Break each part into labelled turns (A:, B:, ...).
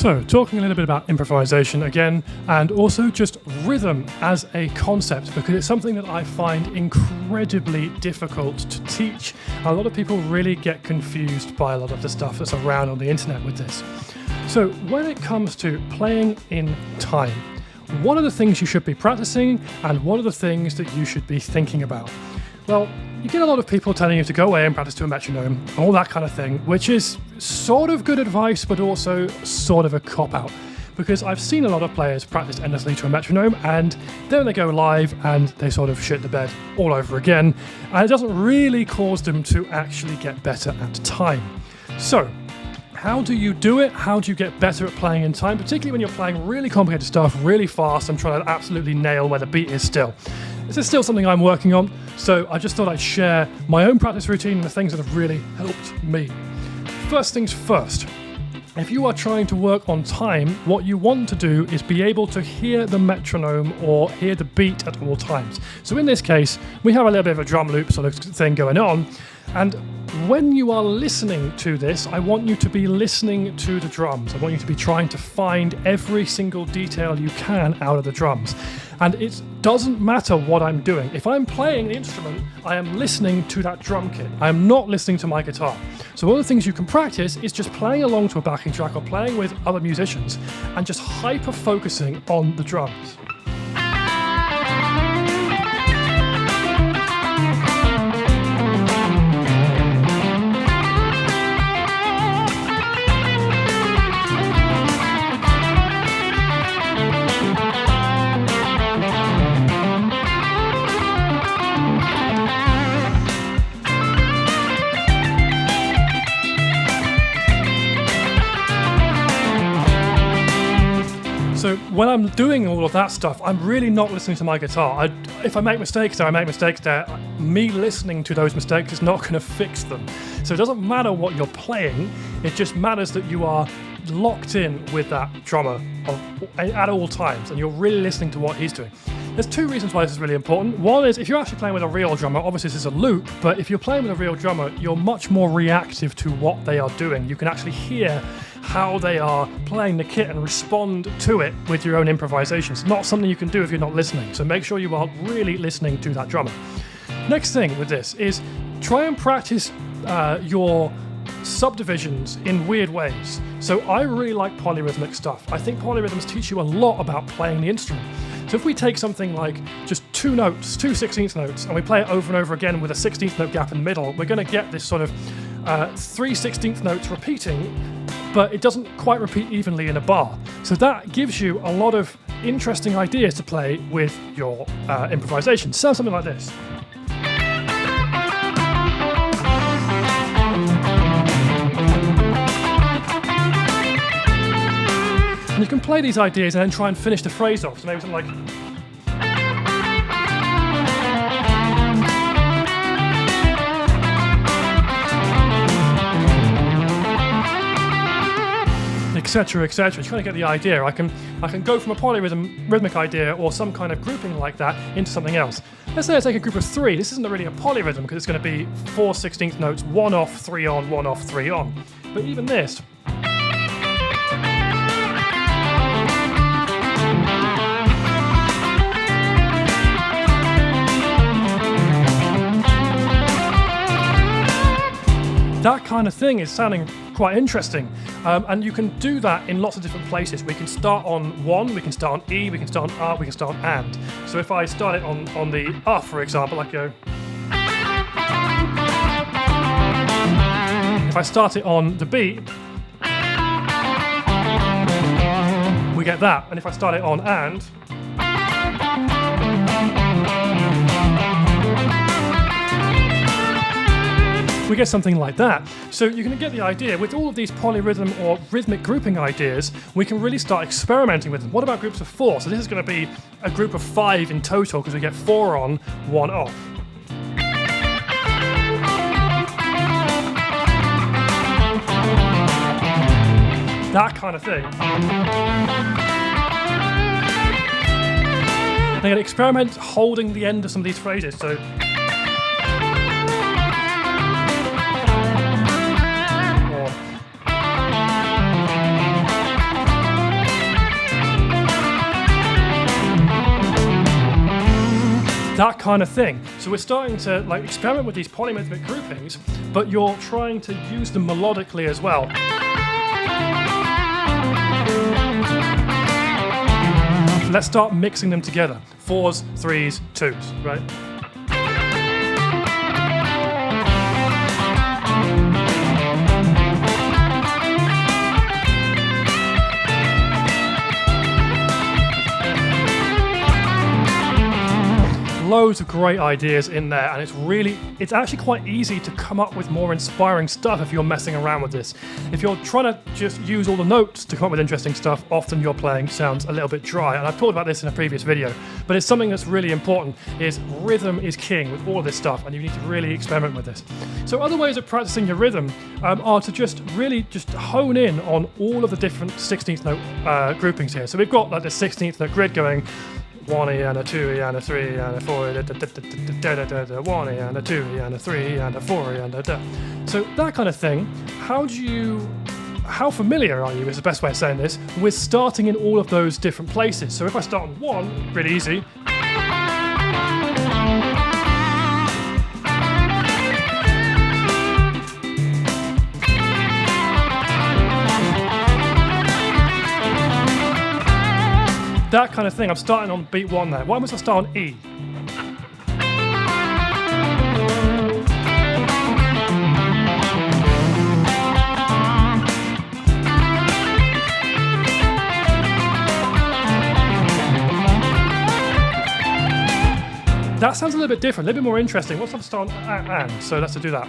A: So, talking a little bit about improvisation again, and also just rhythm as a concept, because it's something that I find incredibly difficult to teach. A lot of people really get confused by a lot of the stuff that's around on the internet with this. So, when it comes to playing in time, what are the things you should be practicing, and what are the things that you should be thinking about? Well, you get a lot of people telling you to go away and practice to a metronome, and all that kind of thing, which is sort of good advice, but also sort of a cop-out. Because I've seen a lot of players practice endlessly to a metronome, and then they go live and they sort of shit the bed all over again, and it doesn't really cause them to actually get better at time. So, how do you do it? How do you get better at playing in time, particularly when you're playing really complicated stuff really fast and trying to absolutely nail where the beat is still? This is still something I'm working on, so I just thought I'd share my own practice routine and the things that have really helped me. First things first, if you are trying to work on time, what you want to do is be able to hear the metronome or hear the beat at all times. So in this case, we have a little bit of a drum loop sort of thing going on, and when you are listening to this, I want you to be listening to the drums. I want you to be trying to find every single detail you can out of the drums. And it doesn't matter what I'm doing. If I'm playing the instrument, I am listening to that drum kit. I am not listening to my guitar. So one of the things you can practice is just playing along to a backing track or playing with other musicians and just hyper-focusing on the drums. So when I'm doing all of that stuff, I'm really not listening to my guitar. If I make mistakes there, I make mistakes there. Me listening to those mistakes is not going to fix them. So it doesn't matter what you're playing, it just matters that you are locked in with that drummer at all times, and you're really listening to what he's doing. There's two reasons why this is really important. One is, if you're actually playing with a real drummer, obviously this is a loop, but if you're playing with a real drummer, you're much more reactive to what they are doing. You can actually hear how they are playing the kit and respond to it with your own improvisation. It's not something you can do if you're not listening, so make sure you are really listening to that drummer. Next thing with this is try and practice your subdivisions in weird ways. So I really like polyrhythmic stuff. I think polyrhythms teach you a lot about playing the instrument. So if we take something like just two notes, 2 16th notes, and we play it over and over again with a 16th note gap in the middle, we're going to get this sort of 3 16th notes repeating, but it doesn't quite repeat evenly in a bar. So that gives you a lot of interesting ideas to play with your improvisation. Sounds something like this. And you can play these ideas and then try and finish the phrase off. So maybe something like... etc, etc. You kind of get the idea. I can go from a polyrhythmic idea or some kind of grouping like that into something else. Let's say I take a group of 3. This isn't really a polyrhythm because it's going to be 4 16th notes, 1 off, 3 on, 1 off, 3 on. But even this... that kind of thing is sounding quite interesting, and you can do that in lots of different places. We can start on 1, we can start on E, we can start on R, we can start on AND. So if I start it on the for example, I go... If I start it on the B, we get that. And if I start it on AND, we get something like that. So you're going to get the idea. With all of these polyrhythm or rhythmic grouping ideas, we can really start experimenting with them. What about groups of 4? So this is going to be a group of 5 in total because we get 4 on, 1 off. That kind of thing. I'm going to experiment holding the end of some of these phrases. So That kind of thing. So we're starting to like experiment with these polyrhythmic groupings, but you're trying to use them melodically as well. Let's start mixing them together. 4s, 3s, 2s, right? Loads of great ideas in there, and it's actually quite easy to come up with more inspiring stuff if you're messing around with this. If you're trying to just use all the notes to come up with interesting stuff, often your playing sounds a little bit dry, and I've talked about this in a previous video, but it's something that's really important. Is rhythm is king with all of this stuff, and you need to really experiment with this. So other ways of practicing your rhythm are to just really hone in on all of the different 16th note groupings here. So we've got like the 16th note grid going 1E and a 2E and a 3 and a 4, 1E and a 2E and a 3 and a 4E and a da. So that kind of thing. How familiar are you, is the best way of saying this, with starting in all of those different places? So if I start on 1, really easy. That kind of thing. I'm starting on beat 1 there. Why must I start on E? That sounds a little bit different, a little bit more interesting. What's if I start on and? So let's do that.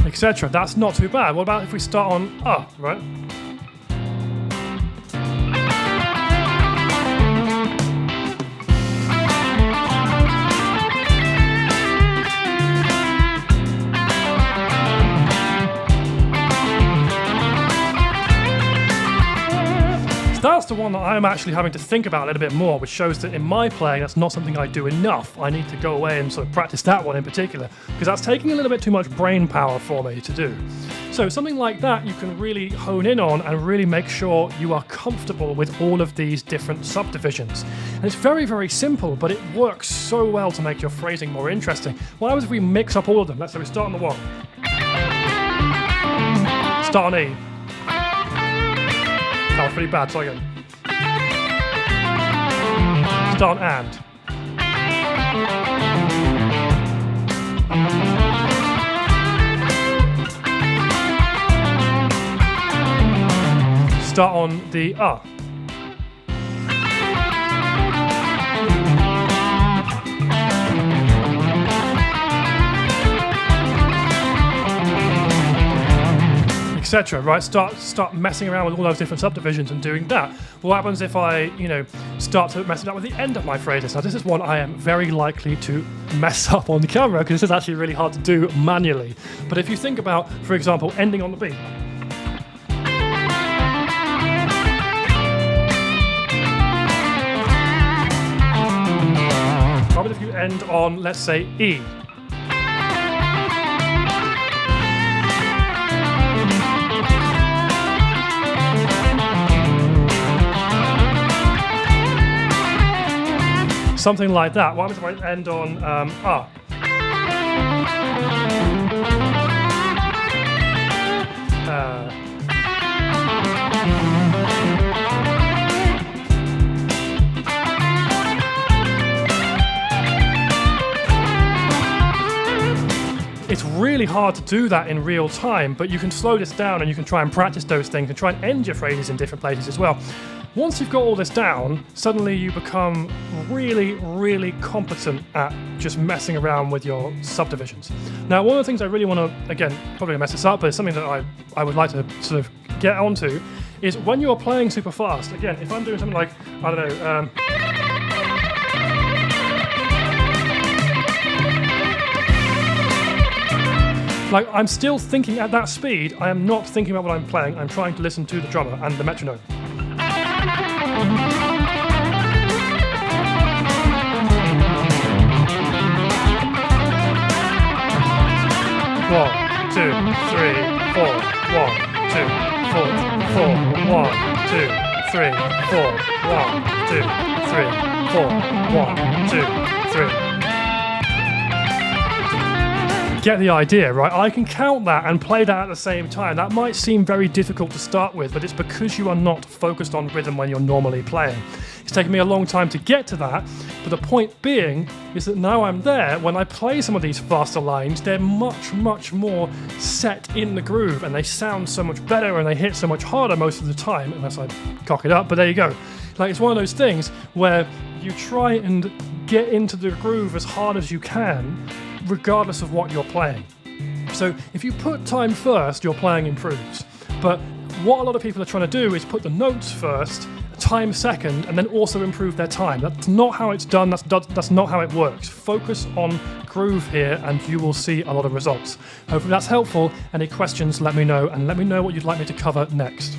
A: Etc. That's not too bad. What about if we start on right? That's the one that I'm actually having to think about a little bit more, which shows that in my playing, that's not something I do enough. I need to go away and sort of practice that one in particular, because that's taking a little bit too much brain power for me to do. So something like that you can really hone in on and really make sure you are comfortable with all of these different subdivisions. And it's very, very simple, but it works so well to make your phrasing more interesting. What happens if we mix up all of them? Let's say we start on the 1. Start on E. That was pretty bad, so again. Start on and. Start on the etc. Right? Start messing around with all those different subdivisions and doing that. What happens if I, start to mess it up with the end of my phrases? Now, this is one I am very likely to mess up on the camera because this is actually really hard to do manually. But if you think about, for example, ending on the beat. What happens if you end on, let's say, E? Something like that. What happens if I end on It's really hard to do that in real time, but you can slow this down and you can try and practice those things and try and end your phrases in different places as well. Once you've got all this down, suddenly you become really, really competent at just messing around with your subdivisions. Now, one of the things I really want to, again, probably mess this up, but it's something that I would like to sort of get onto, is when you're playing super fast, again, if I'm doing something like, I don't know, like I'm still thinking at that speed, I am not thinking about what I'm playing, I'm trying to listen to the drummer and the metronome. 2, 3, 4. 1, 2, 3, 4. 1, 2, 3. Get the idea, right? I can count that and play that at the same time. That might seem very difficult to start with, but it's because you are not focused on rhythm when you're normally playing. It's taken me a long time to get to that, but the point being is that now I'm there, when I play some of these faster lines, they're much, much more set in the groove, and they sound so much better and they hit so much harder most of the time, unless I cock it up, but there you go. Like, it's one of those things where you try and get into the groove as hard as you can, regardless of what you're playing. So if you put time first, your playing improves. But what a lot of people are trying to do is put the notes first, time second, and then also improve their time. That's not how it's done. That's not how it works. Focus on groove here and you will see a lot of results. Hopefully that's helpful. Any questions, let me know, and let me know what you'd like me to cover next.